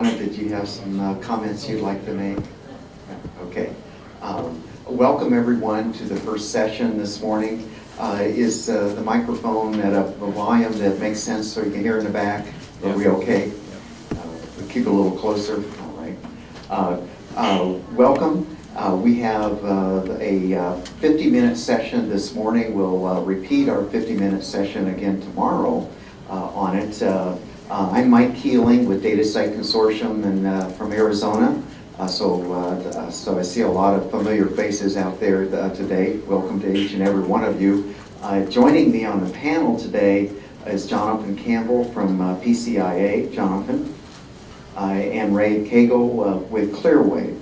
Did you have some comments you'd like to make? Okay. Welcome everyone to the first session this morning. Is the microphone at a volume that makes sense so you can hear in the back? Are we okay? We'll keep it a little closer. All right. Welcome. We have a 50-minute session this morning. We'll repeat our 50-minute session again tomorrow on it. I'm Mike Keeling with Data Site Consortium and from Arizona. So I see a lot of familiar faces out there today. Welcome to each and every one of you. Joining me on the panel today is Jonathan Campbell from PCIA, Jonathan, and Ray Cagle with Clearwave.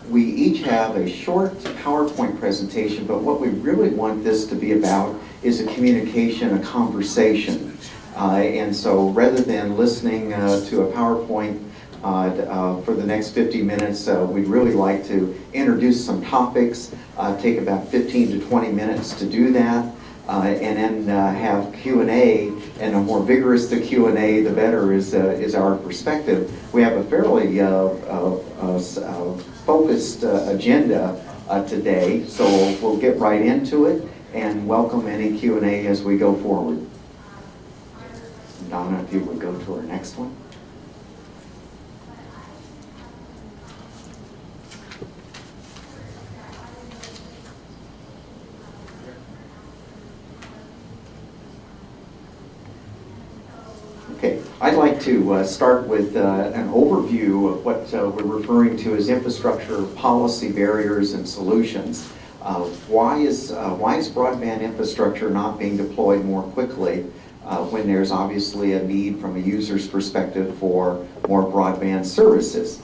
We each have a short PowerPoint presentation, but what we really want this to be about is a communication, a conversation. And so rather than listening to a PowerPoint for the next 50 minutes, we'd really like to introduce some topics, take about 15 to 20 minutes to do that, and then have Q&A, and the more vigorous the Q&A, the better is our perspective. We have a fairly focused agenda today, so we'll get right into it and welcome any Q&A as we go forward. Donna, if you would go to our next one. Okay, I'd like to start with an overview of what we're referring to as infrastructure policy barriers and solutions. Why is broadband infrastructure not being deployed more quickly when there's obviously a need from a user's perspective for more broadband services?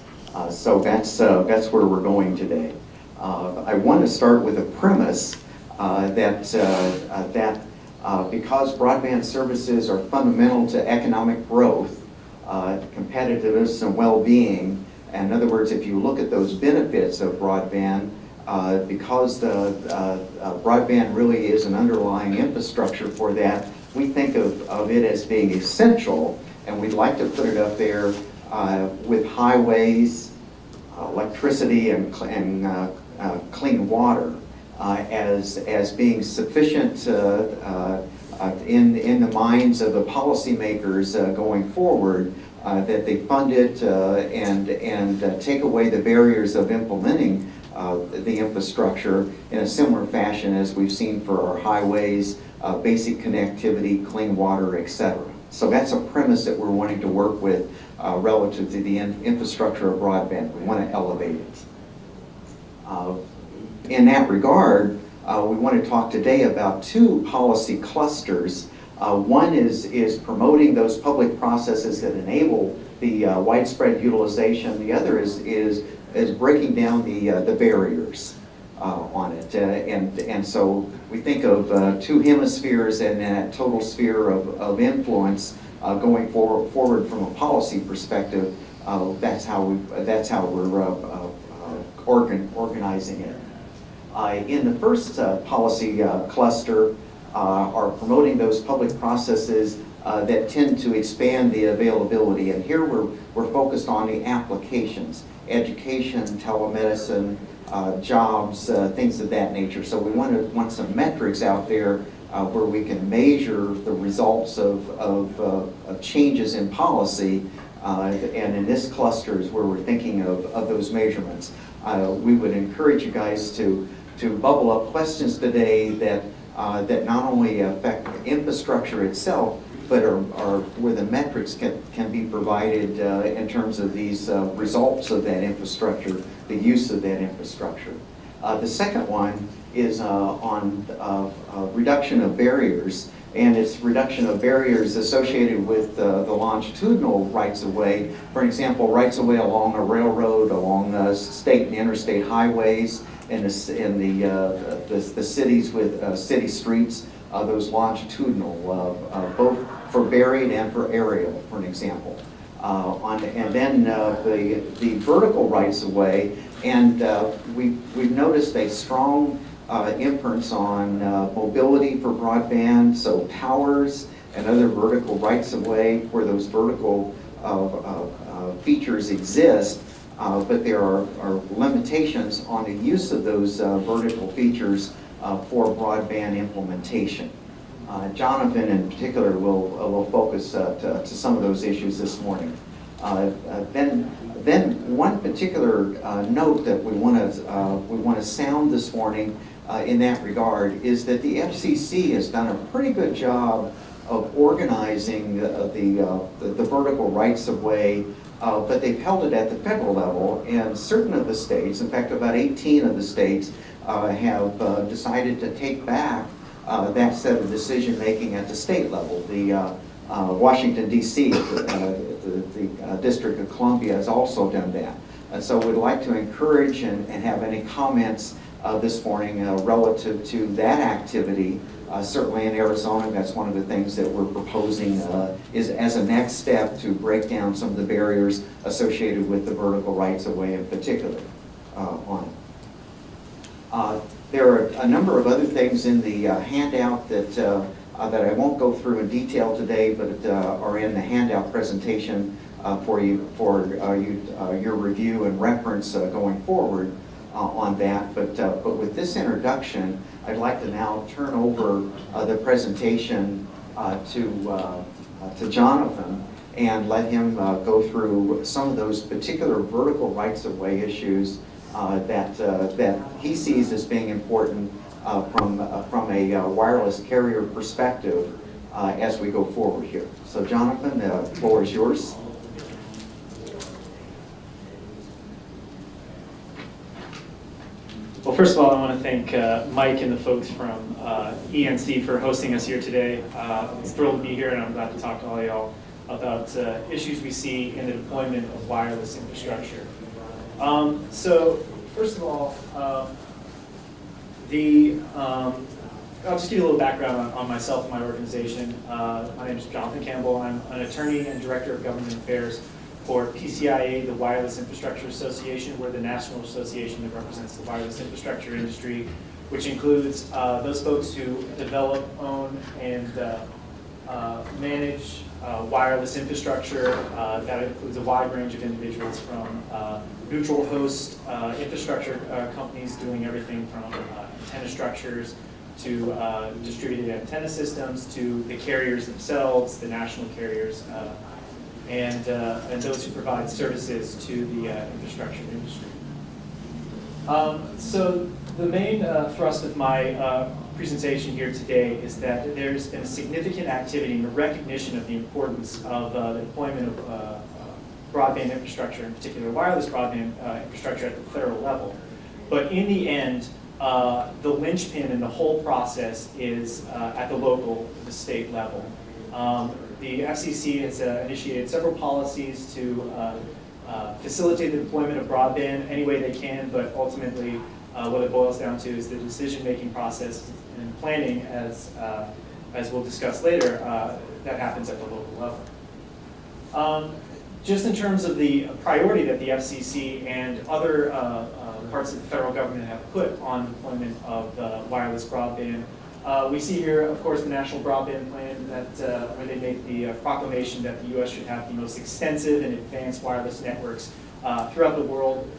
So that's where we're going today. I want to start with a premise that because broadband services are fundamental to economic growth, competitiveness, and well-being, and in other words, if you look at those benefits of broadband, because the broadband really is an underlying infrastructure for that, we think of it as being essential, and we'd like to put it up there with highways, electricity, and clean water as being sufficient in the minds of the policymakers going forward, that they fund it and take away the barriers of implementing the infrastructure in a similar fashion as we've seen for our highways, basic connectivity, clean water, etc. So that's a premise that we're wanting to work with relative to the infrastructure of broadband. We want to elevate it. In that regard, we want to talk today about two policy clusters. One is promoting those public processes that enable the widespread utilization. The other is breaking down the barriers on it. And so we think of two hemispheres and that total sphere of influence going forward from a policy perspective. That's how we're organizing it. In the first policy cluster are promoting those public processes that tend to expand the availability. And here we're focused on the applications, education, telemedicine, jobs, things of that nature. So we want some metrics out there where we can measure the results of changes in policy. And in this cluster is where we're thinking of those measurements. We would encourage you guys to bubble up questions today that not only affect the infrastructure itself, but are where the metrics can be provided in terms of these results of that infrastructure, the use of that infrastructure. The second one is on reduction of barriers, and it's reduction of barriers associated with the longitudinal rights-of-way. For example, rights-of-way along a railroad, along state and interstate highways, in the cities with city streets, those longitudinal, both for buried and for aerial, for an example. And then the vertical rights-of-way, and we've noticed a strong inference on mobility for broadband, so towers and other vertical rights-of-way where those vertical features exist, but there are limitations on the use of those vertical features for broadband implementation. Jonathan in particular will focus to some of those issues this morning. Then one particular note that we want to sound this morning in that regard is that the FCC has done a pretty good job of organizing the vertical rights of way, but they've held it at the federal level, and certain of the states, in fact about 18 of the states, have decided to take back that set of decision making at the state level. The Washington D.C., the District of Columbia has also done that. And so we'd like to encourage and have any comments this morning relative to that activity. Certainly in Arizona, that's one of the things that we're proposing is as a next step to break down some of the barriers associated with the vertical rights of way in particular on it. There are a number of other things in the handout that I won't go through in detail today, but are in the handout presentation for your review and reference going forward on that. But with this introduction, I'd like to now turn over the presentation to Jonathan and let him go through some of those particular vertical rights of way issues that he sees as being important from a wireless carrier perspective as we go forward here. So Jonathan, the floor is yours. Well, first of all, I want to thank Mike and the folks from ENC for hosting us here today. I'm thrilled to be here, and I'm glad to talk to all y'all about issues we see in the deployment of wireless infrastructure. So, first of all, I'll just give you a little background on myself and my organization. My name is Jonathan Campbell. I'm an attorney and director of government affairs for PCIA, the Wireless Infrastructure Association. We're the national association that represents the wireless infrastructure industry, which includes those folks who develop, own, and manage wireless infrastructure. That includes a wide range of individuals from neutral host infrastructure companies doing everything from antenna structures to distributed antenna systems to the carriers themselves, the national carriers, and those who provide services to the infrastructure industry. So the main thrust of my presentation here today is that there's been a significant activity in the recognition of the importance of the deployment of broadband infrastructure, in particular wireless broadband infrastructure at the federal level. But in the end, the linchpin in the whole process is at the local, the state level. The FCC has initiated several policies to facilitate the deployment of broadband any way they can, but ultimately what it boils down to is the decision-making process and planning, as we'll discuss later, that happens at the local level. Just in terms of the priority that the FCC and other parts of the federal government have put on deployment of wireless broadband, we see here, of course, the National Broadband Plan, that where they make the proclamation that the U.S. should have the most extensive and advanced wireless networks throughout the world.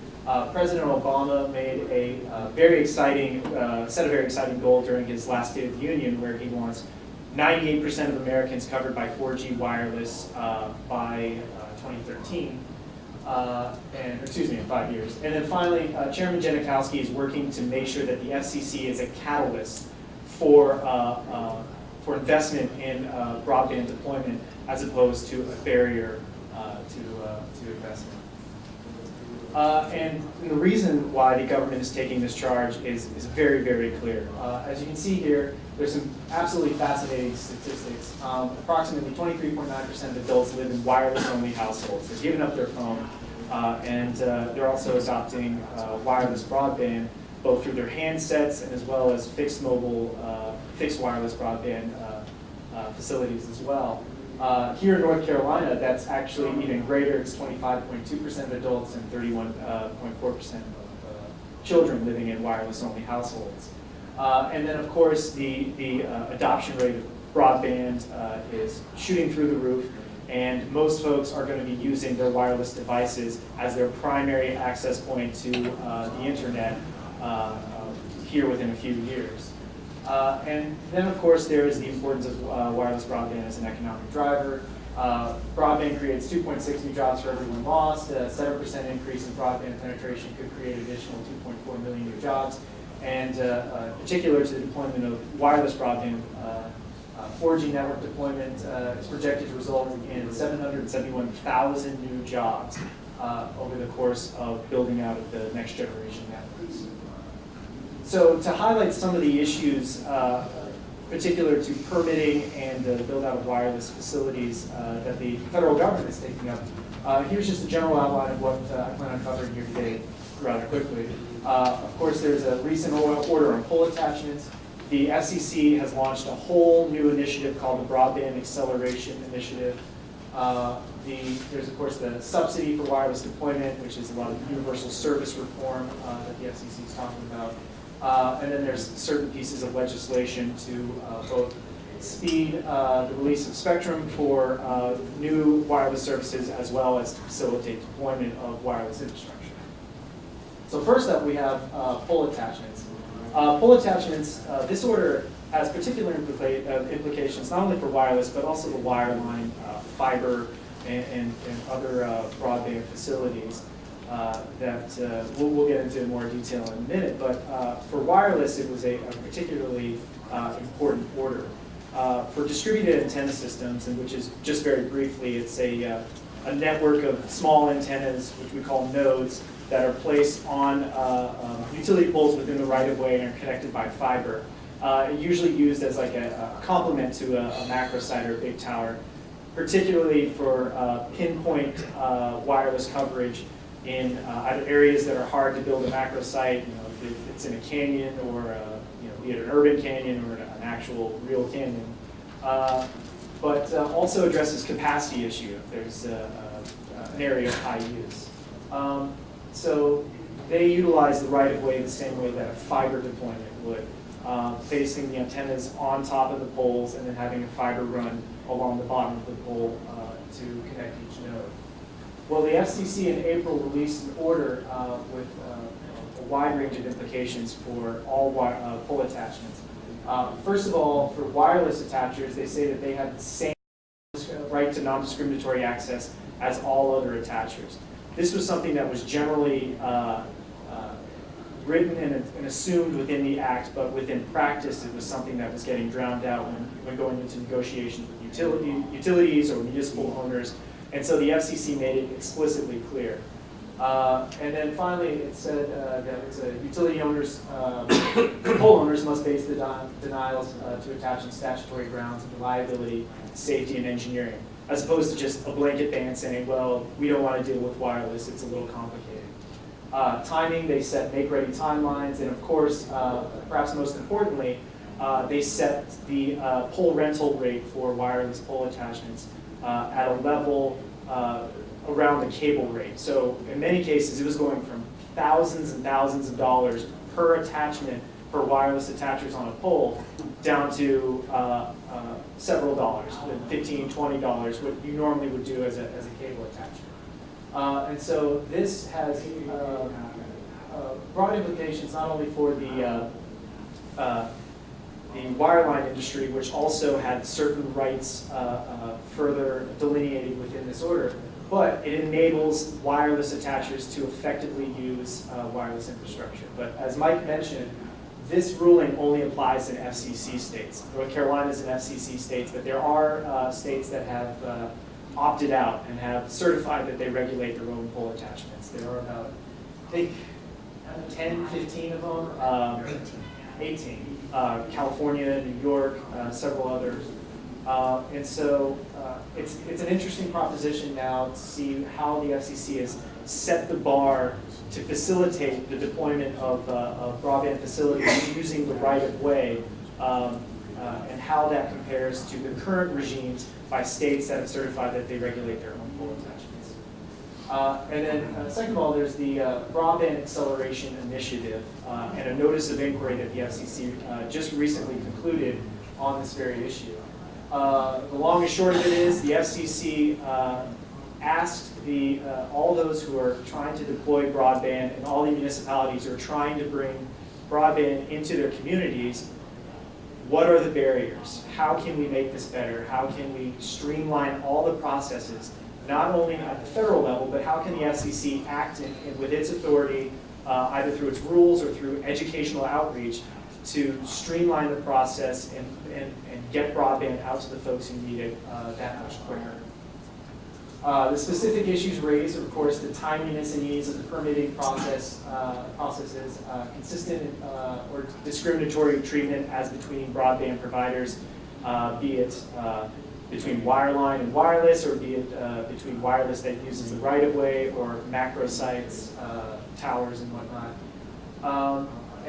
President Obama made a very exciting, set a very exciting goal during his last State of the Union, where he wants 98% of Americans covered by 4G wireless by 2013. In 5 years. And then finally, Chairman Janikowski is working to make sure that the FCC is a catalyst for investment in broadband deployment, as opposed to a barrier to investment. And the reason why the government is taking this charge is very, very clear. As you can see here, there's some absolutely fascinating statistics. Approximately 23.9% of adults live in wireless-only households. They're giving up their phone, and they're also adopting wireless broadband, both through their handsets and as well as fixed wireless broadband facilities as well. Here in North Carolina, that's actually even greater. It's 25.2% of adults and 31.4% of children living in wireless-only households. And then, of course, the adoption rate of broadband is shooting through the roof. and most folks are going to be using their wireless devices as their primary access point to the internet here within a few years. And then, of course, there is the importance of wireless broadband as an economic driver. Broadband creates 2.6 new jobs for every one lost. A 7% increase in broadband penetration could create additional 2.4 million new jobs. And particular to the deployment of wireless broadband, 4G network deployment is projected to result in 771,000 new jobs over the course of building out of the next generation networks. So to highlight some of the issues particular to permitting and the build out of wireless facilities that the federal government is taking up, here's just a general outline of what I plan on covering here today rather quickly. Of course, there's a recent order on pole attachments. The FCC has launched a whole new initiative called the Broadband Acceleration Initiative. There's, of course, the subsidy for wireless deployment, which is a lot of universal service reform that the FCC is talking about. And then there's certain pieces of legislation to both speed the release of spectrum for new wireless services as well as to facilitate deployment of wireless infrastructure. So first up, we have pole attachments. Pole attachments, this order has particular implications not only for wireless, but also the wireline, fiber, and other broadband facilities that we'll get into in more detail in a minute. But for wireless, it was a particularly important order. For distributed antenna systems, and which is just very briefly, it's a network of small antennas, which we call nodes, that are placed on utility poles within the right-of-way and are connected by fiber. Usually used as like a complement to a macro site or a big tower, particularly for pinpoint wireless coverage in either areas that are hard to build a macro site, if it's in a canyon or be it an urban canyon or an actual real canyon. But also addresses capacity issue if there's an area of high use. So they utilize the right-of-way the same way that a fiber deployment would, placing the antennas on top of the poles and then having a fiber run along the bottom of the pole to connect each node. Well, the FCC in April released an order with a wide range of implications for all pole attachments. First of all, for wireless attachers, they say that they have the same right to non-discriminatory access as all other attachers. This was something that was generally written and assumed within the Act, but within practice, it was something that was getting drowned out when going into negotiations with utilities or municipal owners. And so the FCC made it explicitly clear. And then finally, it said that it's utility owners, pole owners must base the denials to attach on statutory grounds of reliability, safety, and engineering, as opposed to just a blanket ban saying, well, we don't want to deal with wireless, it's a little complicated. Timing, they set make-ready timelines, and of course, perhaps most importantly, they set the pole rental rate for wireless pole attachments at a level around the cable rate. So in many cases, it was going from thousands and thousands of dollars per attachment for wireless attachers on a pole down to several dollars, $15, $20, what you normally would do as a cable attachment. And so this has broad implications not only for the wireline industry, which also had certain rights further delineated within this order, but it enables wireless attachers to effectively use wireless infrastructure. But as Mike mentioned, this ruling only applies in FCC states. North Carolina is an FCC state, but there are states that have opted out and have certified that they regulate their own pole attachments. There are about, I think, 10, 15 of them. 18. California, New York, several others. And so it's an interesting proposition now to see how the FCC has set the bar to facilitate the deployment of broadband facilities using the right-of-way, and how that compares to the current regimes by states that have certified that they regulate their own pole attachments. And then second of all, there's the Broadband Acceleration Initiative and a notice of inquiry that the FCC just recently concluded on this very issue. The long and short of it is the FCC asked all those who are trying to deploy broadband and all the municipalities who are trying to bring broadband into their communities, what are the barriers? How can we make this better? How can we streamline all the processes, not only at the federal level, but how can the FCC act with its authority, either through its rules or through educational outreach, to streamline the process and get broadband out to the folks who need it that much quicker. The specific issues raised are, of course, the timeliness and ease of the permitting processes, consistent or discriminatory treatment as between broadband providers, be it between wireline and wireless, or be it between wireless that uses the right-of-way or macro sites, towers and whatnot.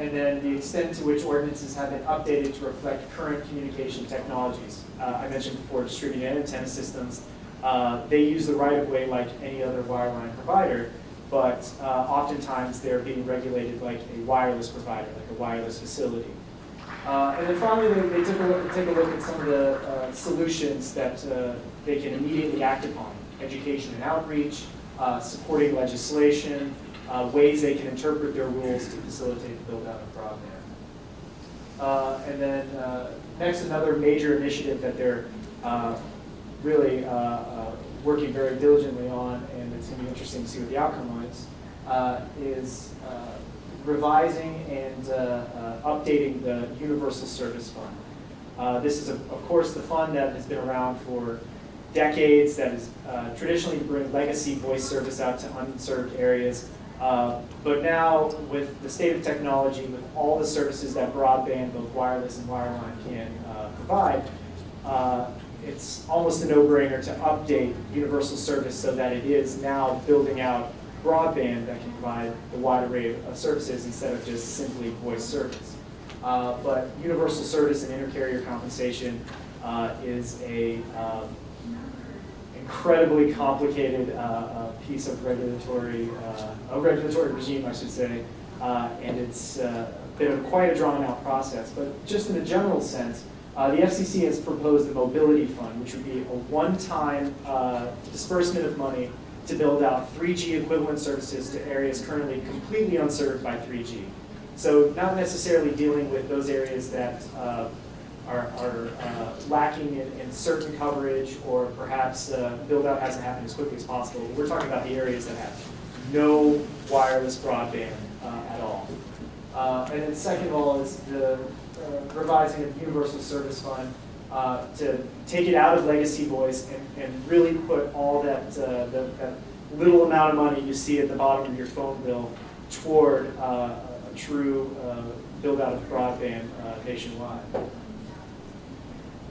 And then the extent to which ordinances have been updated to reflect current communication technologies. I mentioned before distributed antenna systems. They use the right-of-way like any other wireline provider, but oftentimes they're being regulated like a wireless provider, like a wireless facility. And then finally, they take a look at some of the solutions that they can immediately act upon. Education and outreach, supporting legislation, ways they can interpret their rules to facilitate the build-out of broadband. And then next, another major initiative that they're really working very diligently on, and it's going to be interesting to see what the outcome is revising and updating the Universal Service Fund. This is, of course, the fund that has been around for decades, that is traditionally to bring legacy voice service out to unserved areas. But now, with the state of technology, with all the services that broadband, both wireless and wireline, can provide, it's almost a no-brainer to update universal service so that it is now building out broadband that can provide a wide array of services instead of just simply voice service. But universal service and intercarrier compensation is a incredibly complicated piece of regulatory regime, I should say, and it's been quite a drawn-out process. But just in a general sense, the FCC has proposed the Mobility Fund, which would be a one-time disbursement of money to build out 3G equivalent services to areas currently completely unserved by 3G. So not necessarily dealing with those areas that are lacking in certain coverage, or perhaps build-out hasn't happened as quickly as possible. We're talking about the areas that have no wireless broadband at all. And then second of all is the revising of the Universal Service Fund to take it out of legacy voice and really put all that, that little amount of money you see at the bottom of your phone bill toward a true build-out of broadband nationwide.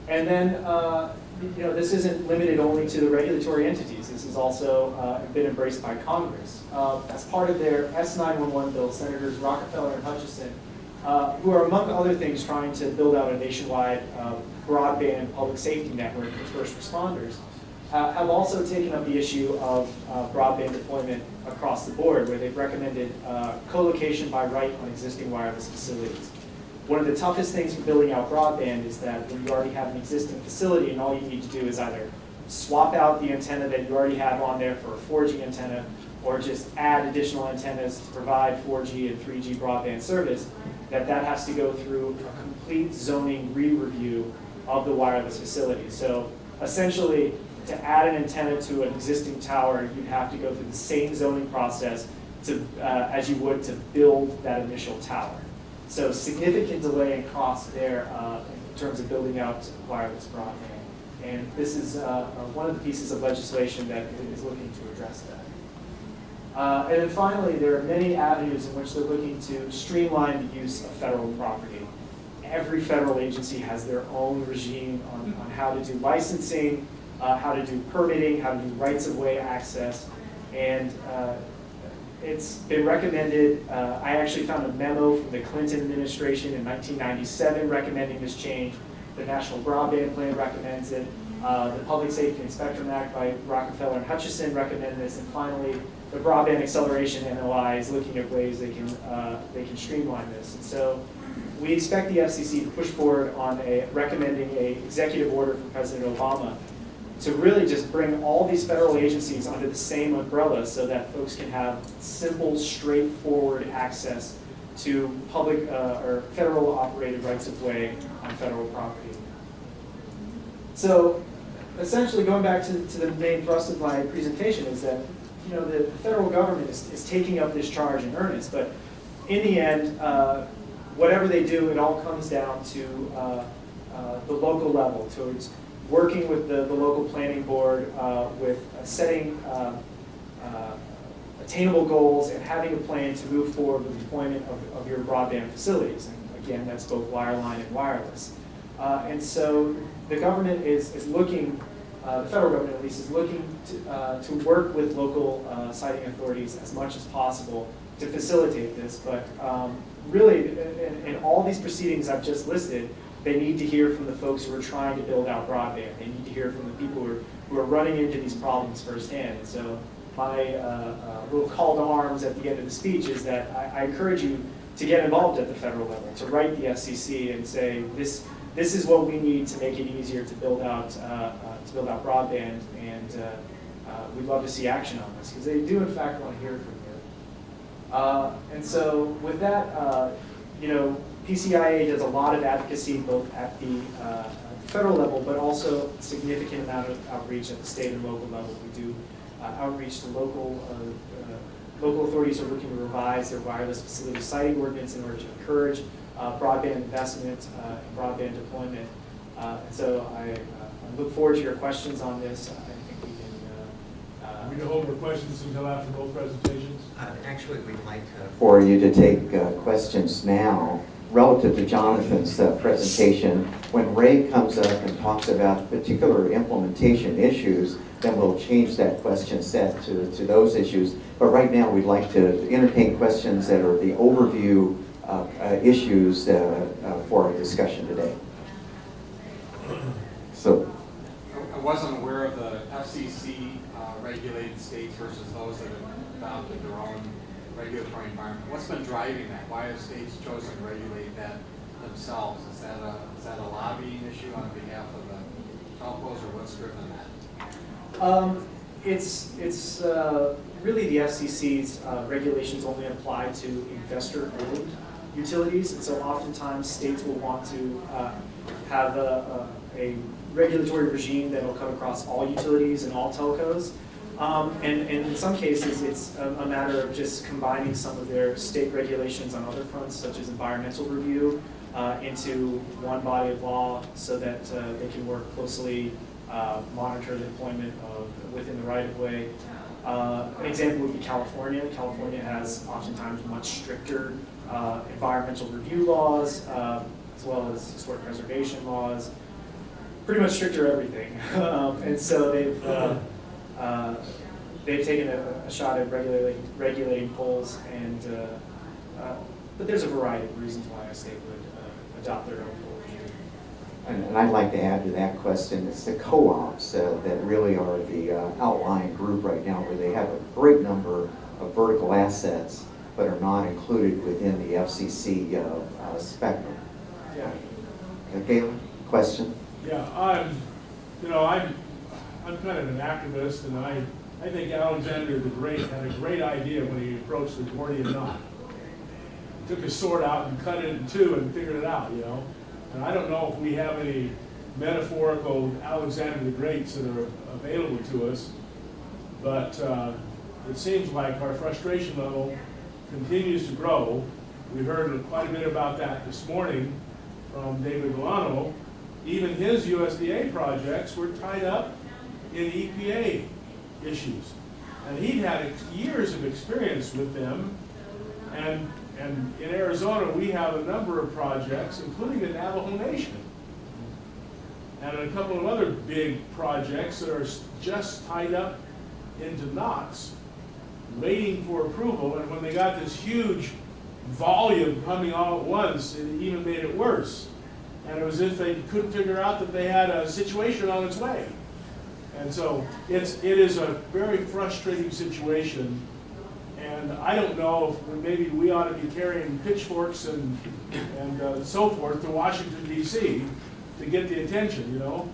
And then, this isn't limited only to the regulatory entities. This has also been embraced by Congress. As part of their S911 bill, Senators Rockefeller and Hutchison, who are, among other things, trying to build out a nationwide broadband public safety network for first responders, have also taken up the issue of broadband deployment across the board, where they've recommended co-location by right on existing wireless facilities. One of the toughest things for building out broadband is that when you already have an existing facility and all you need to do is either swap out the antenna that you already have on there for a 4G antenna, or just add additional antennas to provide 4G and 3G broadband service, that has to go through a complete zoning re-review of the wireless facility. So essentially, to add an antenna to an existing tower, you'd have to go through the same zoning process as you would to build that initial tower. So significant delay in cost there in terms of building out wireless broadband. And this is one of the pieces of legislation that is looking to address that. And then finally, there are many avenues in which they're looking to streamline the use of federal property. Every federal agency has their own regime on how to do licensing, how to do permitting, how to do rights-of-way access, and it's been recommended. I actually found a memo from the Clinton administration in 1997 recommending this change. The National Broadband Plan recommends it. The Public Safety and Spectrum Act by Rockefeller and Hutchison recommend this, and finally, the Broadband Acceleration NOI is looking at ways they can streamline this. And so, we expect the FCC to push forward on recommending a executive order from President Obama to really just bring all these federal agencies under the same umbrella so that folks can have simple, straightforward access to public or federal operated rights of way on federal property. So essentially going back to the main thrust of my presentation is that the federal government is taking up this charge in earnest, but in the end, whatever they do, it all comes down to the local level, towards working with the local planning board with setting attainable goals and having a plan to move forward with deployment of your broadband facilities. And again, that's both wireline and wireless. And so the government is looking, the federal government at least, is looking to work with local siting authorities as much as possible to facilitate this. But really, in all these proceedings I've just listed, they need to hear from the folks who are trying to build out broadband. They need to hear from the people who are running into these problems firsthand. And so my little call to arms at the end of the speech is that I encourage you to get involved at the federal level, to write the FCC and say, this is what we need to make it easier to build out broadband, and we'd love to see action on this, because they do in fact want to hear from you. And so with that, PCIA does a lot of advocacy both at the federal level, but also a significant amount of outreach at the state and local level. We do outreach to local authorities who are looking to revise their wireless facility siting ordinance in order to encourage broadband investment and broadband deployment. And so I look forward to your questions on this. I think we can. We can hold more questions until after both presentations. Actually, we'd like for you to take questions now relative to Jonathan's presentation. When Ray comes up and talks about particular implementation issues, then we'll change that question set to those issues. But right now, we'd like to entertain questions that are the overview issues for our discussion today. So, I wasn't aware of the FCC regulated states versus those that have adopted their own regulatory environment. What's been driving that? Why have states chosen to regulate that themselves? Is that a lobbying issue on behalf of the telcos, or what's driven that? It's really the FCC's regulations only apply to investor-owned utilities, and so oftentimes states will want to have a regulatory regime that will come across all utilities and all telcos. And in some cases, it's a matter of just combining some of their state regulations on other fronts, such as environmental review, into one body of law so that they can work closely, monitor the deployment within the right-of-way. An example would be California. California has oftentimes much stricter environmental review laws, as well as historic preservation laws, pretty much stricter everything. And so they've taken a shot at regulating polls, and but there's a variety of reasons why a state would adopt their own poll regime. and I'd like to add to that question, it's the co-ops that really are the outlying group right now, where they have a great number of vertical assets, but are not included within the FCC spectrum. Yeah. Cagle, question? Yeah, I'm kind of an activist, and I think Alexander the Great had a great idea when he approached the Gordian knot. He took his sword out and cut it in two and figured it out, And I don't know if we have any metaphorical Alexander the Greats that are available to us, but it seems like our frustration level continues to grow. We heard quite a bit about that this morning from David Milano. Even his USDA projects were tied up in EPA issues. And he'd had years of experience with them. And in Arizona, we have a number of projects, including the Navajo Nation, and a couple of other big projects that are just tied up into knots, waiting for approval. And when they got this huge volume coming all at once, it even made it worse. And it was as if they couldn't figure out that they had a situation on its way. And so it is a very frustrating situation And I don't know if maybe we ought to be carrying pitchforks and so forth to Washington DC to get the attention, you know?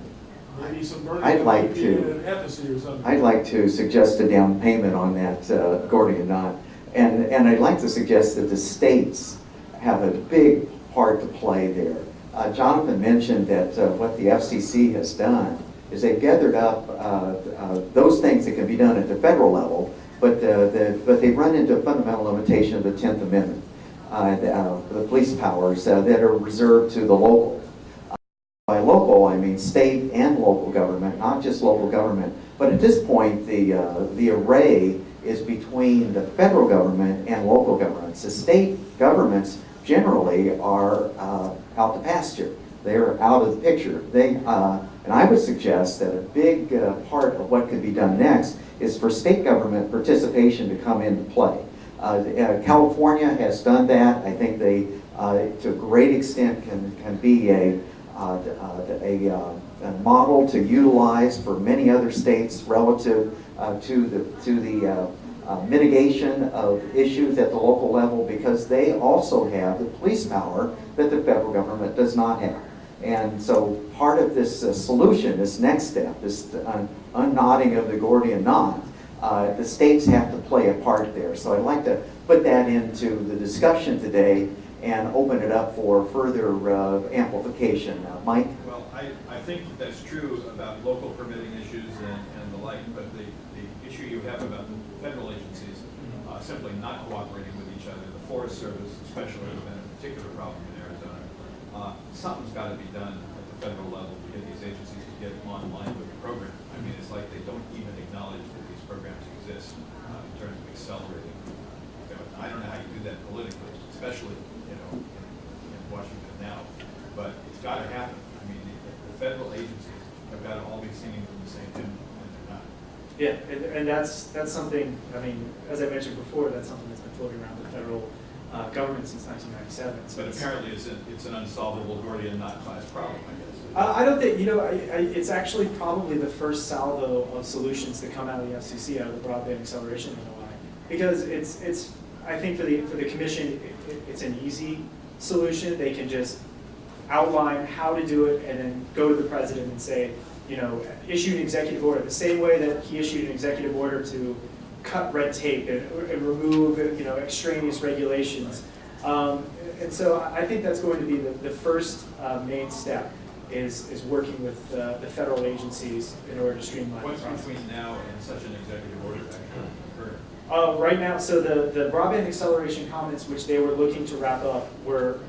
Maybe some burning I'd like in to. Ephesus or something. I'd like to suggest a down payment on that Gordian knot. And I'd like to suggest that the states have a big part to play there. Jonathan mentioned that what the FCC has done is they've gathered up those things that can be done at the federal level, but they run into a fundamental limitation of the 10th Amendment, the police powers that are reserved to the local. By local, I mean state and local government, not just local government. But at this point, the array is between the federal government and local governments. The state governments generally are out to pasture. They're out of the picture. And I would suggest that a big part of what could be done next is for state government participation to come into play. California has done that. I think they, to a great extent, can be a model to utilize for many other states relative to the mitigation of issues at the local level, because they also have the police power that the federal government does not have. And so part of this solution, this next step, this unknotting of the Gordian knot, the states have to play a part there. So I'd like to put that into the discussion today and open it up for further amplification. Mike? Well, I think that's true about local permitting issues and the like, but the issue you have about the federal agencies simply not cooperating with each other, the Forest Service especially has been a particular problem in Arizona. Something's got to be done at the federal level to get these agencies to get online with the program. I mean, it's like they don't even acknowledge that these programs exist in terms of accelerating. I don't know how you do that politically, especially in Washington now, but it's got to happen. I mean, the federal agencies have got to all be singing from the same hymn, and they're not. Yeah, and that's something, I mean, as I mentioned before, that's something that's been floating around the federal government since 1997. So But apparently it's an unsolvable Gordian knot class problem, I guess. I don't think, it's actually probably the first salvo of solutions that come out of the FCC, out of the Broadband Acceleration NOI, because it's I think for the commission, it's an easy solution. They can just outline how to do it and then go to the president and say, issue an executive order, the same way that he issued an executive order to cut red tape and remove extraneous regulations. And so I think that's going to be the first main step is working with the federal agencies in order to streamline the What's process. between now and such an executive order actually occurring? Right now, so the broadband acceleration comments, which they were looking to wrap up, were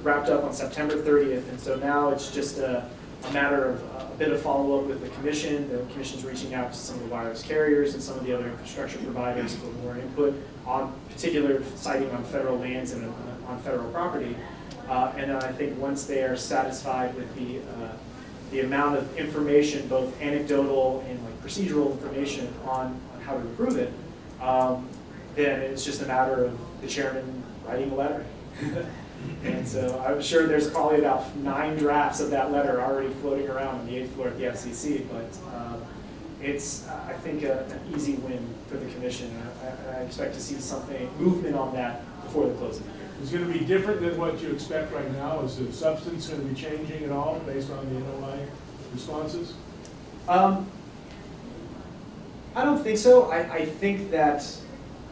wrapped up on September 30th, and so now it's just a matter of a bit of follow-up with the commission. The commission's reaching out to some of the wireless carriers and some of the other infrastructure providers for more input on particular siting on federal lands and on federal property. And then I think once they are satisfied with the amount of information, both anecdotal and like procedural information on how to improve it, then it's just a matter of the chairman writing a letter. And so I'm sure there's probably about 9 drafts of that letter already floating around on the 8th floor at the FCC, but it's, I think, an easy win for the commission. I expect to see movement on that before the close of the year. Is it going to be different than what you expect right now? Is the substance going to be changing at all based on the NOI responses? I don't think so. I think that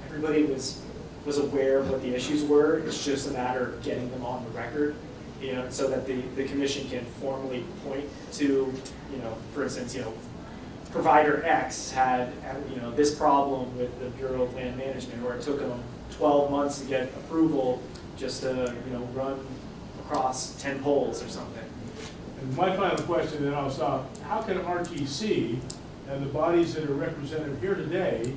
everybody was aware of what the issues were. It's just a matter of getting them on the record, so that the commission can formally point to, for instance, provider X had, this problem with the Bureau of Land Management, or it took them 12 months to get approval just to, run across 10 poles or something. And my final question, then I'll stop. How can RTC and the bodies that are represented here today,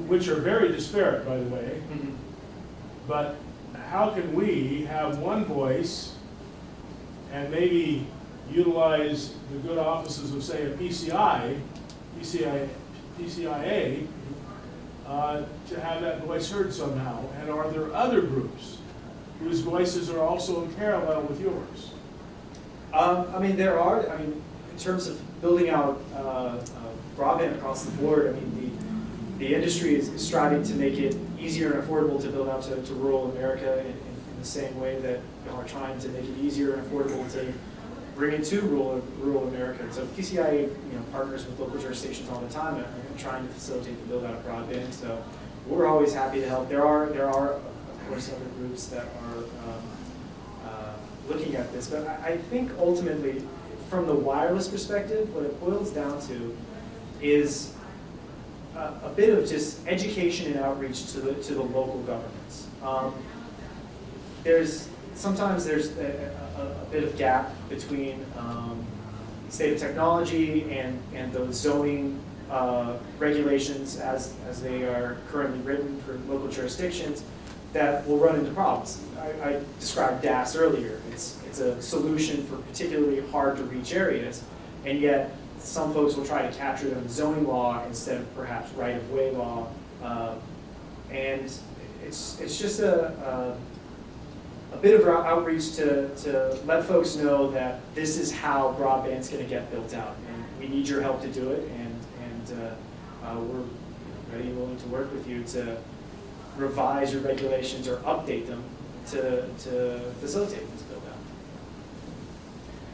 which are very disparate, by the way, but how can we have one voice and maybe utilize the good offices of, say, a PCIA, to have that voice heard somehow? And are there other groups whose voices are also in parallel with yours? There are. In terms of building out broadband across the board, the the industry is striving to make it easier and affordable to build out to rural America in the same way that are trying to make it easier and affordable to bring it to rural America. So PCIA partners with local jurisdictions all the time and trying to facilitate the build out of broadband. So we're always happy to help. There are of course other groups that are looking at this, but I think ultimately from the wireless perspective, what it boils down to is a bit of just education and outreach to the local governments. Sometimes there's a bit of gap between state of technology and those zoning regulations as they are currently written for local jurisdictions that will run into problems. I described DAS earlier. It's a solution for particularly hard to reach areas, and yet some folks will try to capture them in zoning law instead of perhaps right-of-way law, and it's just a bit of outreach to let folks know that this is how broadband's going to get built out, and we need your help to do it, and we're ready and willing to work with you to revise your regulations or update them to facilitate this build out.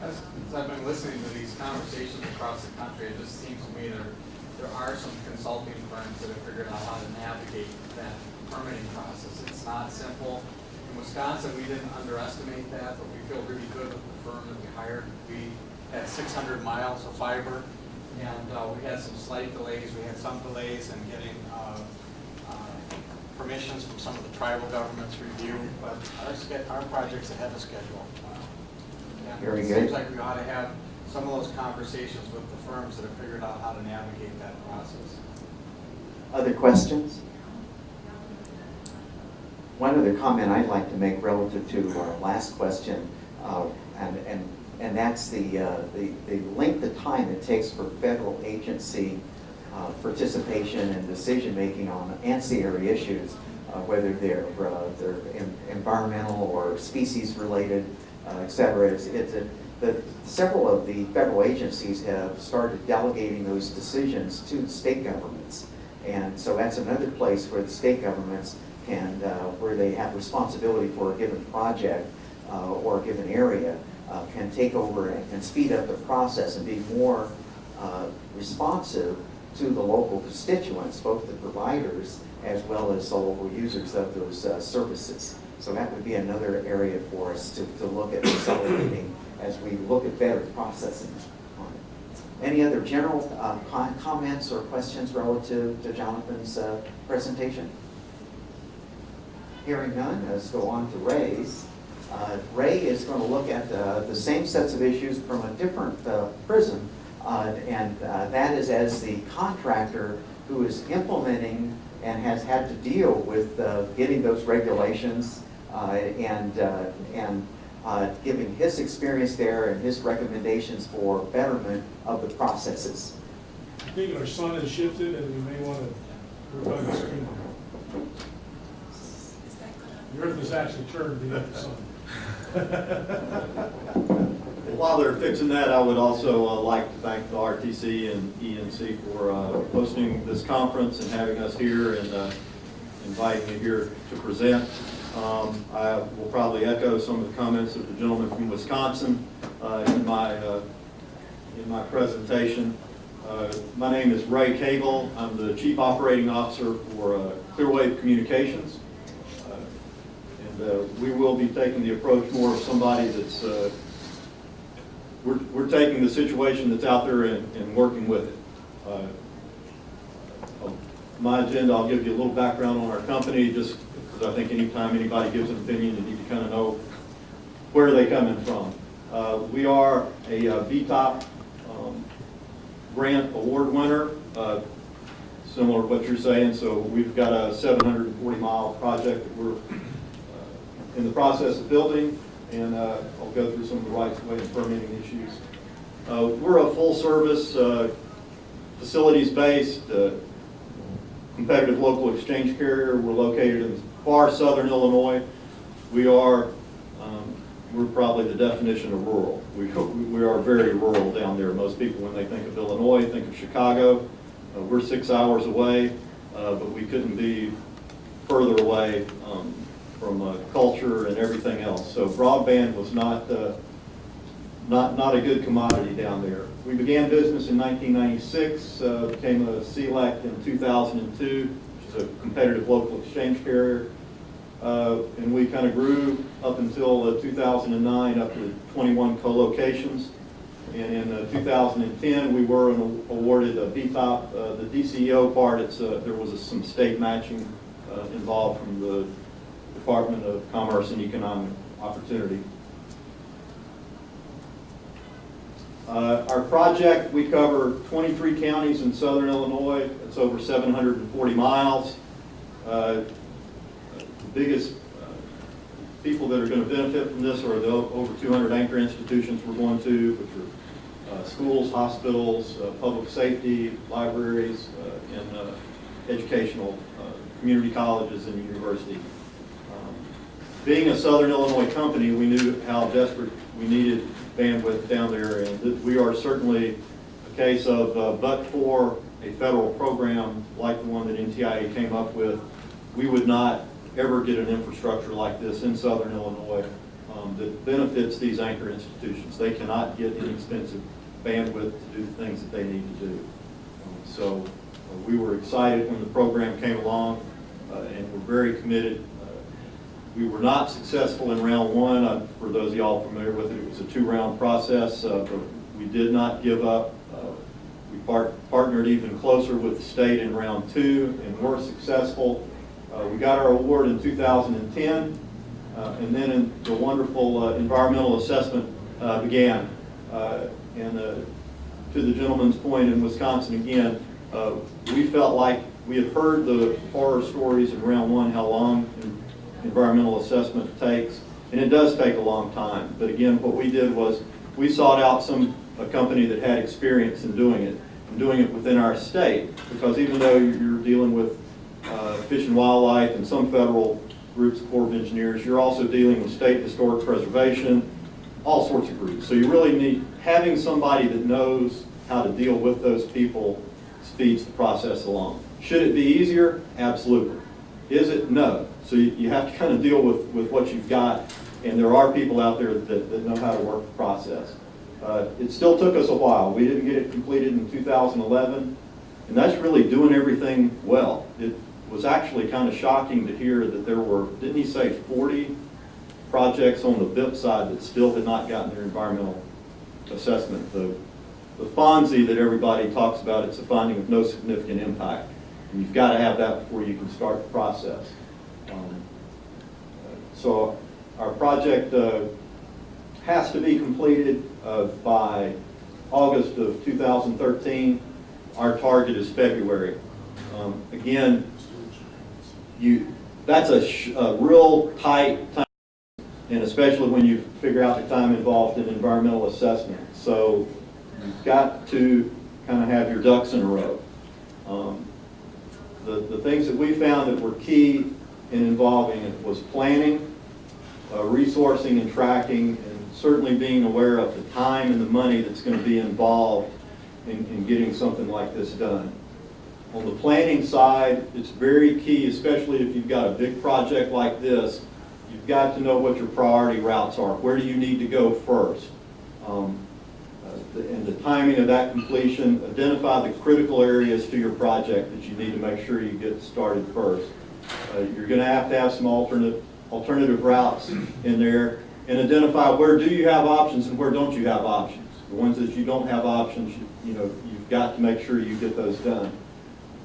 As I've been listening to these conversations across the country, it just seems to me there are some consulting firms that have figured out how to navigate that permitting process. It's not simple. In Wisconsin, we didn't underestimate that, but we feel really good with the firm that we hired. We had 600 miles of fiber, and we had some slight delays. We had some delays in getting permissions from some of the tribal governments review, but our project's ahead of schedule. And Very it good. seems like we ought to have some of those conversations with the firms that have figured out how to navigate that process. Other questions? One other comment I'd like to make relative to our last question, and that's the length of time it takes for federal agency participation and decision-making on ancillary issues, whether they're environmental or species-related, et cetera. Several of the federal agencies have started delegating those decisions to the state governments. And so that's another place where the state governments can, where they have responsibility for a given project or a given area, can take over and speed up the process and be more responsive to the local constituents, both the providers as well as the local users of those services. So that would be another area for us to look at accelerating as we look at better processing on it. Any other general comments or questions relative to Jonathan's presentation? Hearing none, let's go on to Ray's. Ray is going to look at the same sets of issues from a different prism, and that is as the contractor who is implementing and has had to deal with getting those regulations and giving his experience there and his recommendations for betterment of the processes. I think our sun has shifted and we may want to revive the screen. The earth has actually turned to the other sun. While they're fixing that, I would also like to thank the RTC and ENC for hosting this conference and having us here and inviting me here to present. I will probably echo some of the comments of the gentleman from Wisconsin in my presentation. My name is Ray Cagle. I'm the Chief Operating Officer for Clearwave Communications. We will be taking the approach more of somebody that's, we're taking the situation that's out there and working with it. My agenda, I'll give you a little background on our company, just because I think anytime anybody gives an opinion, you need to kind of know where they're coming from. We are a VTOP grant award winner, similar to what you're saying. So we've got a 740-mile project that we're in the process of building, and I'll go through some of the rights of way and permitting issues. We're a full-service, facilities-based, competitive local exchange carrier. We're located in far southern Illinois. We're probably the definition of rural. We are very rural down there. Most people, when they think of Illinois, think of Chicago. We're 6 hours away. but we couldn't be further away from culture and everything else. So broadband was not a good commodity down there. We began business in 1996, became a CLEC in 2002, which is a competitive local exchange carrier. And we kind of grew up until 2009, up to 21 co-locations. And in 2010, we were awarded a BTOP. The DCEO part, there was some state matching involved from the Department of Commerce and Economic Opportunity. Our project, we cover 23 counties in southern Illinois. It's over 740 miles. The biggest people that are going to benefit from this are the over 200 anchor institutions we're going to, which are schools, hospitals, public safety, libraries, and educational community colleges and universities. Being a southern Illinois company, we knew how desperate we needed bandwidth down there, and we are certainly a case of but for a federal program like the one that NTIA came up with, we would not ever get an infrastructure like this in southern Illinois that benefits these anchor institutions. They cannot get inexpensive bandwidth to do the things that they need to do. So we were excited when the program came along, and we're very committed. We were not successful in round one. For those of y'all familiar with it, it was a 2-round process, but we did not give up. We partnered even closer with the state in round 2 and were successful. We got our award in 2010, and then the wonderful environmental assessment began. And to the gentleman's point in Wisconsin again, we felt like we had heard the horror stories in round 1, how long environmental assessment takes, and it does take a long time. But again, what we did was we sought out a company that had experience in doing it within our state, because even though you're dealing with Fish and Wildlife and some federal groups, Corps of Engineers, you're also dealing with state historic preservation, all sorts of groups. So you really need, having somebody that knows how to deal with those people speeds the process along. Should it be easier? Absolutely. Is it? No. So you have to kind of deal with what you've got, and there are people out there that know how to work the process. It still took us a while. We didn't get it completed in 2011, and that's really doing everything well. It was actually kind of shocking to hear that there were, didn't he say 40 projects on the BIP side that still had not gotten their environmental assessment. The FONSI that everybody talks about, it's a finding of no significant impact. And you've got to have that before you can start the process. So our project has to be completed by August of 2013. Our target is February. Again, that's a real tight time, and especially when you figure out the time involved in environmental assessment. So you've got to kind of have your ducks in a row. The things that we found that were key in involving it was planning, resourcing and tracking, and certainly being aware of the time and the money that's going to be involved in getting something like this done. On the planning side, it's very key, especially if you've got a big project like this, you've got to know what your priority routes are. Where do you need to go first? And the timing of that completion, identify the critical areas to your project that you need to make sure you get started first. You're going to have some alternative routes in there, and identify where do you have options and where don't you have options. The ones that you don't have options, you've got to make sure you get those done.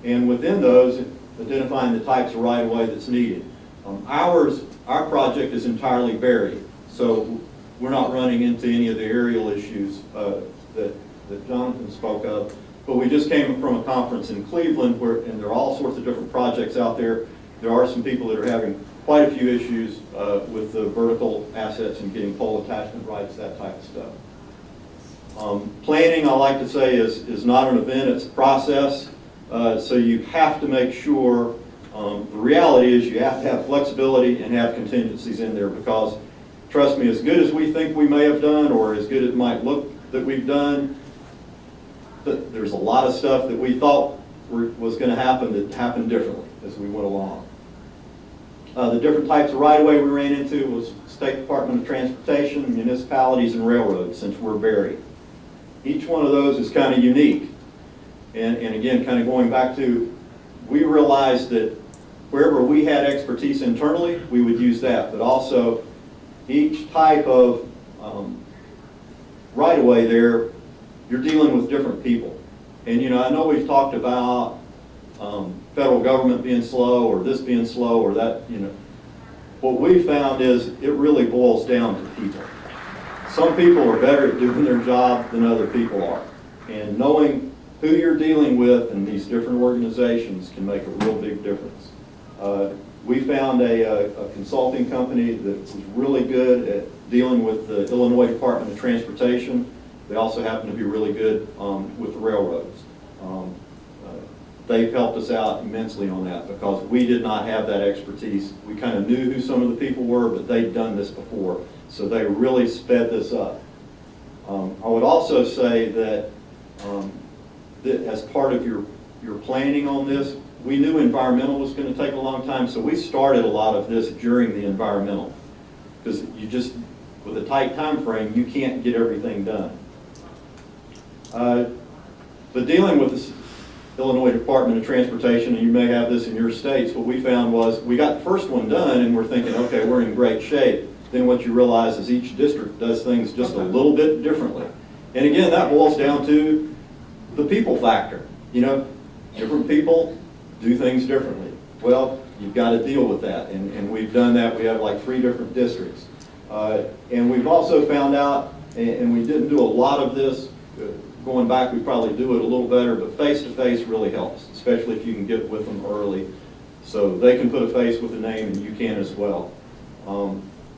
And within those, identifying the types of right-of-way that's needed. Our project is entirely buried, so we're not running into any of the aerial issues that Jonathan spoke of. But we just came from a conference in Cleveland, and there are all sorts of different projects out there. There are some people that are having quite a few issues with the vertical assets and getting pole attachment rights, that type of stuff. Planning, I like to say, is not an event, it's a process. So you have to make sure, the reality is you have to have flexibility and have contingencies in there, because trust me, as good as we think we may have done, or as good as it might look that we've done, there's a lot of stuff that we thought was going to happen that happened differently as we went along. The different types of right-of-way we ran into was State Department of Transportation, municipalities, and railroads, since we're buried. Each one of those is kind of unique. And again, kind of going back to, we realized that wherever we had expertise internally, we would use that. But also, each type of right-of-way there, you're dealing with different people. And I know we've talked about federal government being slow, or this being slow, or that, What we found is it really boils down to people. Some people are better at doing their job than other people are. And knowing who you're dealing with in these different organizations can make a real big difference. We found a consulting company that was really good at dealing with the Illinois Department of Transportation. They also happen to be really good with the railroads. They've helped us out immensely on that because we did not have that expertise. We kind of knew who some of the people were, but they'd done this before. So they really sped this up. I would also say that, that as part of your planning on this, we knew environmental was going to take a long time, so we started a lot of this during the environmental. Because you just, with a tight time frame, you can't get everything done. But dealing with this Illinois Department of Transportation, and you may have this in your states, what we found was we got the first one done and we're thinking, okay, we're in great shape. Then what you realize is each district does things just a little bit differently. And again, that boils down to the people factor. Different people do things differently. Well, you've got to deal with that, and we've done that. We have like 3 different districts. And we've also found out, and we didn't do a lot of this, going back we probably do it a little better, but face-to-face really helps, especially if you can get with them early. So they can put a face with a name and you can as well.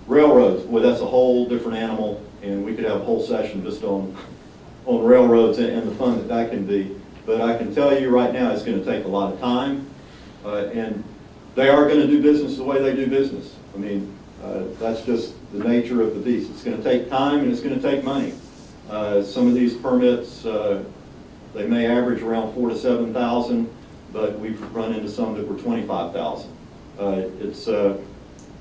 Railroads, well, that's a whole different animal, and we could have a whole session just on railroads and the fun that can be. But I can tell you right now it's going to take a lot of time, and they are going to do business the way they do business. I mean, that's just the nature of the beast. It's going to take time and it's going to take money. Some of these permits, they may average around 4,000 to 7,000, but we've run into some that were 25,000.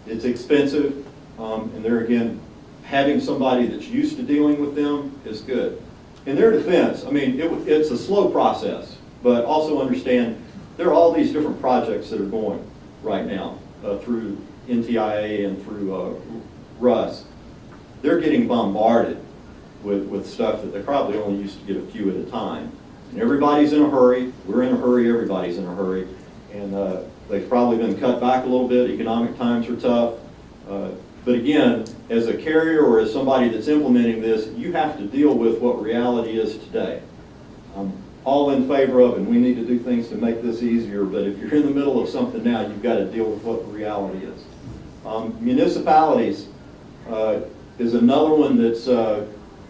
It's expensive, and there again, having somebody that's used to dealing with them is good. In their defense, I mean, it's a slow process, but also understand there are all these different projects that are going right now through NTIA and through RUS. They're getting bombarded with stuff that they probably only used to get a few at a time. And everybody's in a hurry. We're in a hurry. Everybody's in a hurry. And they've probably been cut back a little bit. Economic times are tough. But again, as a carrier or as somebody that's implementing this, you have to deal with what reality is today. I'm all in favor of, and we need to do things to make this easier, but if you're in the middle of something now, you've got to deal with what the reality is. Municipalities is another one that's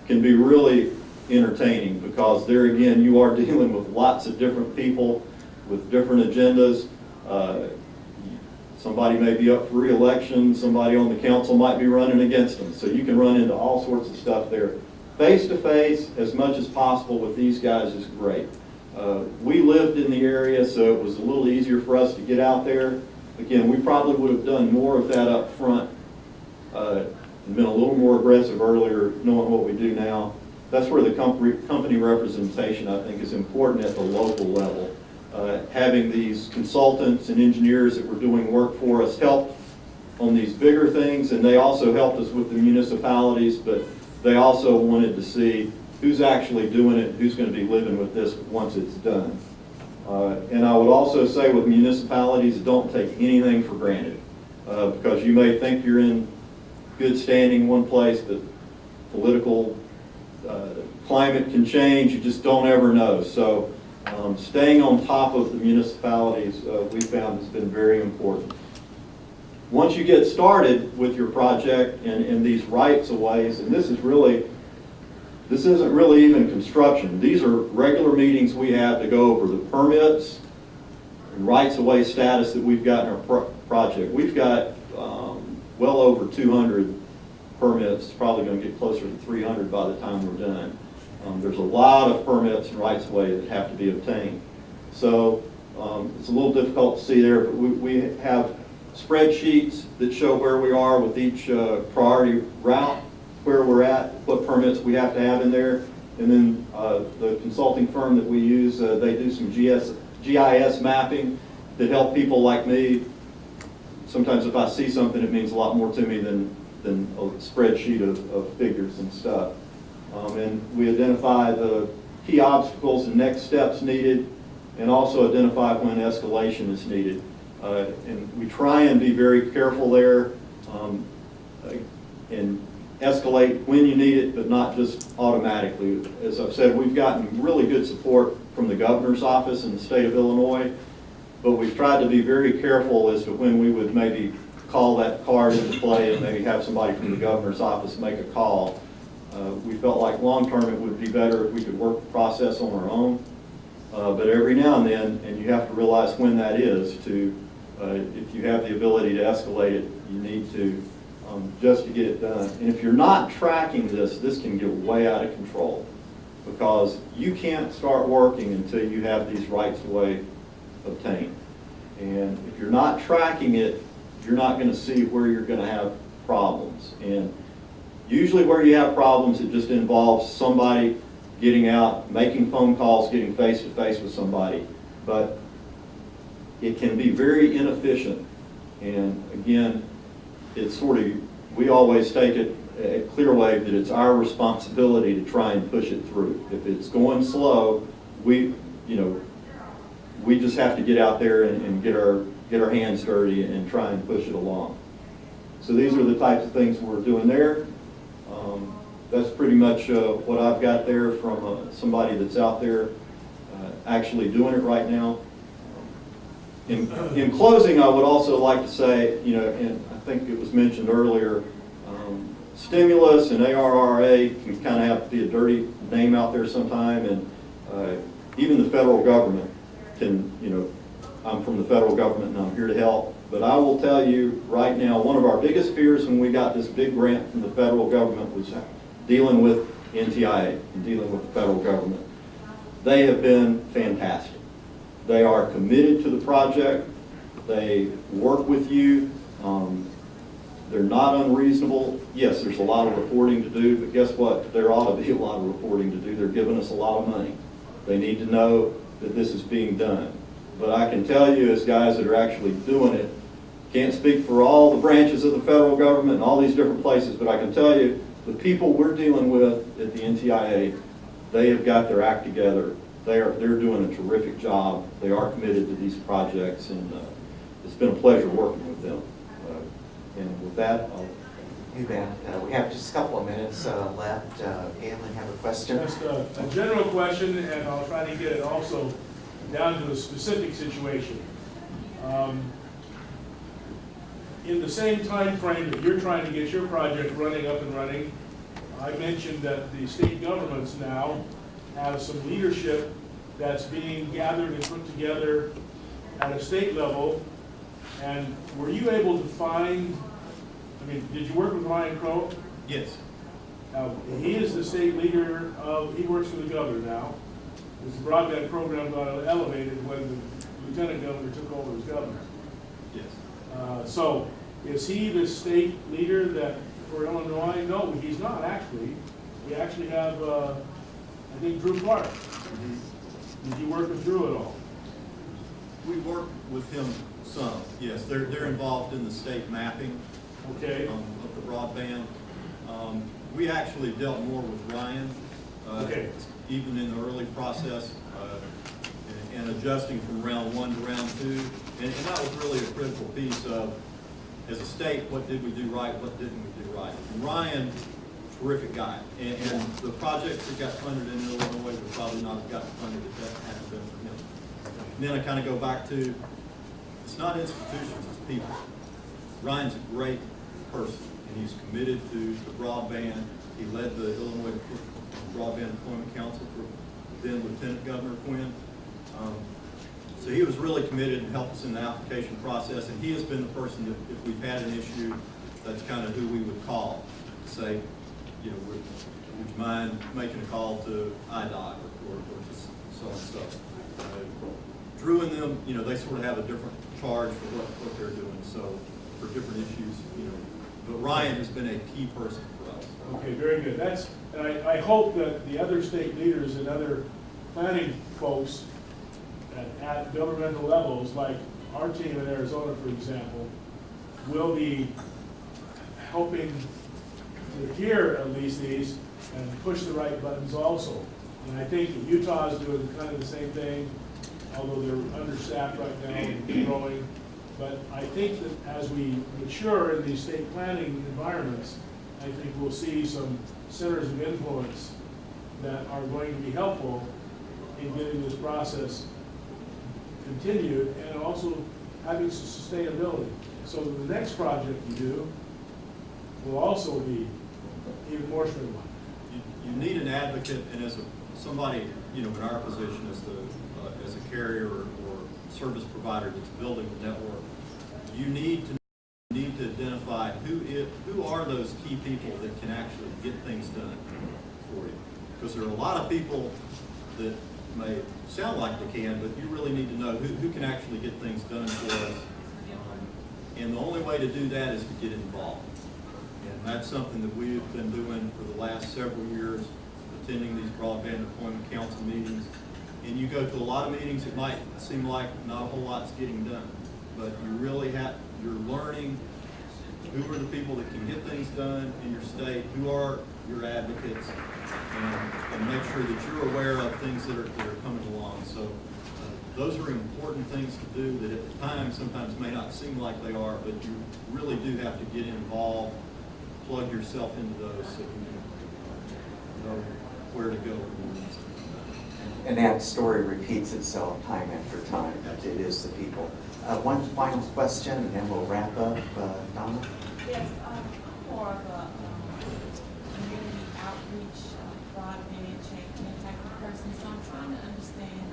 can be really entertaining because there again, you are dealing with lots of different people with different agendas. Somebody may be up for re-election, somebody on the council might be running against them. So you can run into all sorts of stuff there. Face-to-face, as much as possible with these guys is great. We lived in the area, so it was a little easier for us to get out there. Again, we probably would have done more of that up front and been a little more aggressive earlier, knowing what we do now. That's where the company representation, I think, is important at the local level. Having these consultants and engineers that were doing work for us helped on these bigger things, and they also helped us with the municipalities, but they also wanted to see who's actually doing it, who's going to be living with this once it's done. And I would also say with municipalities, don't take anything for granted, because you may think you're in good standing one place, but political climate can change. You just don't ever know. So staying on top of the municipalities, we found has been very important. Once you get started with your project and these rights of ways, and this isn't really even construction. These are regular meetings we have to go over the permits and rights of way status that we've got in our project. We've got well over 200 permits. It's probably going to get closer to 300 by the time we're done. There's a lot of permits and rights of way that have to be obtained. So it's a little difficult to see there, but we have spreadsheets that show where we are with each priority route, where we're at, what permits we have to have in there. And then the consulting firm that we use, they do some GIS mapping that help people like me. Sometimes if I see something, it means a lot more to me than a spreadsheet of figures and stuff. And we identify the key obstacles and next steps needed, and also identify when escalation is needed. And we try and be very careful there and escalate when you need it, but not just automatically. As I've said, we've gotten really good support from the governor's office in the state of Illinois, but we've tried to be very careful as to when we would maybe call that card into play and maybe have somebody from the governor's office make a call. We felt like long-term it would be better if we could work the process on our own. But every now and then, and you have to realize when that is, if you have the ability to escalate it, you need to, just to get it done. And if you're not tracking this can get way out of control, because you can't start working until you have these rights of way obtained. And if you're not tracking it, you're not going to see where you're going to have problems. And usually where you have problems, it just involves somebody getting out, making phone calls, getting face-to-face with somebody. But it can be very inefficient. And again, it's sort of, we always take it at Clearwave that it's our responsibility to try and push it through. If it's going slow, we just have to get out there and get our hands dirty and try and push it along. So these are the types of things we're doing there. That's pretty much what I've got there from somebody that's out there actually doing it right now. In closing, I would also like to say, and I think it was mentioned earlier, stimulus and ARRA can kind of have to be a dirty name out there sometime, and even the federal government can, I'm from the federal government and I'm here to help. But I will tell you right now, one of our biggest fears when we got this big grant from the federal government was dealing with NTIA and dealing with the federal government. They have been fantastic. They are committed to the project. They work with you. They're not unreasonable. Yes, there's a lot of reporting to do, but guess what? There ought to be a lot of reporting to do. They're giving us a lot of money. They need to know that this is being done. But I can tell you, as guys that are actually doing it, can't speak for all the branches of the federal government and all these different places, but I can tell you, the people we're dealing with at the NTIA, they have got their act together. They're doing a terrific job. They are committed to these projects, and it's been a pleasure working with them. And with that, You bet. We have just a couple of minutes left. Galen, have a question? Just a general question, and I'll try to get it also down to a specific situation. In the same time frame that you're trying to get your project running up and running, I mentioned that the state governments now have some leadership that's being gathered and put together at a state level. And were you able to find, did you work with Ryan Crow? yes. Now, he is the state leader he works for the governor now. This broadband program got elevated when the lieutenant governor took over as governor. Yes. So, is he the state leader for Illinois? No, he's not actually. We actually have, I think, Drew Clark. Did you work with Drew at all? We work with him some, yes. They're involved in the state mapping Okay. of the broadband. We actually dealt more with Ryan, Okay. even in the early process, and adjusting from round 1 to round 2. And that was really a critical piece of, as a state, what did we do right, what didn't we do right? And Ryan, terrific guy. And the projects that got funded in Illinois would probably not have gotten funded if that hadn't been for him. And then I kind of go back to, it's not institutions, it's people. Ryan's a great person, and he's committed to the broadband. He led the Illinois Broadband Deployment Council for then Lieutenant Governor Quinn. So he was really committed and helped us in the application process, and he has been the person that if we've had an issue, that's kind of who we would call to say, would you mind making a call to IDOT or to so and so. Drew and them, they sort of have a different charge for what they're doing, so for different issues, But Ryan has been a key person for us. Okay, very good. And I hope that the other state leaders and other planning folks at governmental levels, like our team in Arizona, for example, will be helping to hear at least these and push the right buttons also. And I think that Utah is doing kind of the same thing, although they're understaffed right now and growing. But I think that as we mature in these state planning environments, I think we'll see some centers of influence that are going to be helpful in getting this process continued and also having some sustainability. So the next project you do will also be even more streamlined. You need an advocate, and as somebody, in our position as a carrier or service provider that's building the network, you need to identify who are those key people that can actually get things done for you. Because there are a lot of people that may sound like they can, but you really need to know who can actually get things done for us. And the only way to do that is to get involved. And that's something that we've been doing for the last several years, attending these broadband deployment council meetings. And you go to a lot of meetings, it might seem like not a whole lot's getting done, but you're learning who are the people that can get things done in your state, who are your advocates, and make sure that you're aware of things that are coming along. So those are important things to do that at the time sometimes may not seem like they are, but you really do have to get involved, plug yourself into those so you can know where to go. And that story repeats itself time after time. It is the people. One final question, and then we'll wrap up. Donna? Yes, more of a community outreach, broadband champion type of person. So I'm trying to understand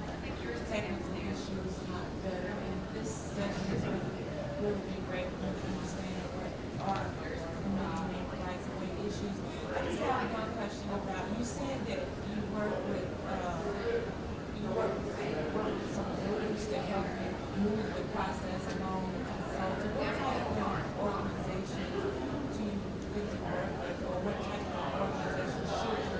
technical issues a lot better. And this session has really been great for me to understand what are community rights of way issues. I just have one question about, you said that you work with some groups to help you move the process along and consulting. What type of organization do you work with, or what type of organization should you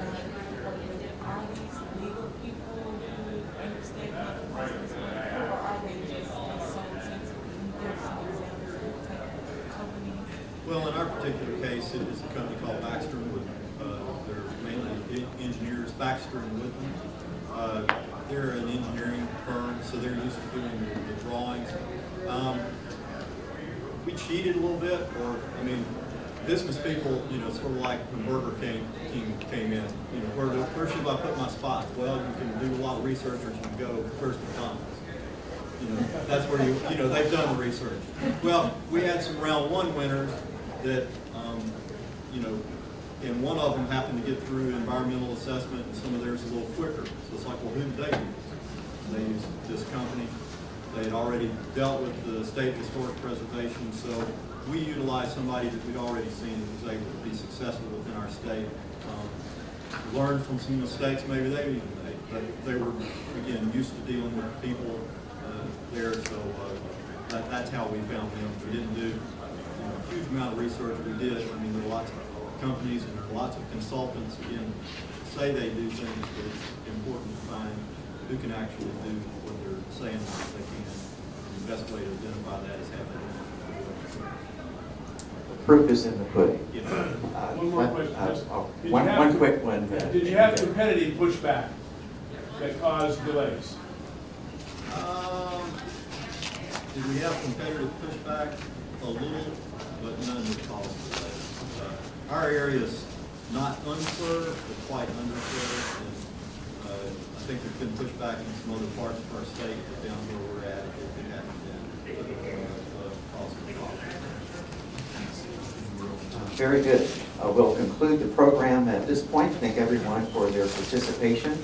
work with? Are these legal people who understand how the process works, or are they just consultants? There's some examples of the type of companies. Well, in our particular case, it is a company called Baxter & Woodman. They're mainly engineers, Baxter & Woodman. They're an engineering firm, so they're used to doing the drawings. We cheated a little bit, business people, sort of like when Burger King came in, where should I put my spots? Well, you can do a lot of research, or you can go, where's McDonald's? That's where they've done the research. Well, we had some round one winners that, and one of them happened to get through environmental assessment, and some of theirs a little quicker. So it's like, well, who did they use? They used this company. They had already dealt with the state historic preservation, so we utilized somebody that we'd already seen and was able to be successful within our state. Learned from some mistakes maybe they even made, but they were, again, used to dealing with people there, so that's how we found them. We didn't do a huge amount of research. We did. There are lots of companies and there are lots of consultants, again, say they do things, but it's important to find who can actually do what they're saying that they can. And the best way to identify that is have them. The proof is in the pudding. Yeah. One more question. One quick one. Did you have competitive pushback that caused delays? Did we have competitive pushback? A little, but none that caused delays. Our area is not unserved, but quite underserved. And, I think there's been pushback in some other parts of our state, but down where we're at, it hasn't been caused a problem. Very good. We'll conclude the program at this point. Thank everyone for their participation.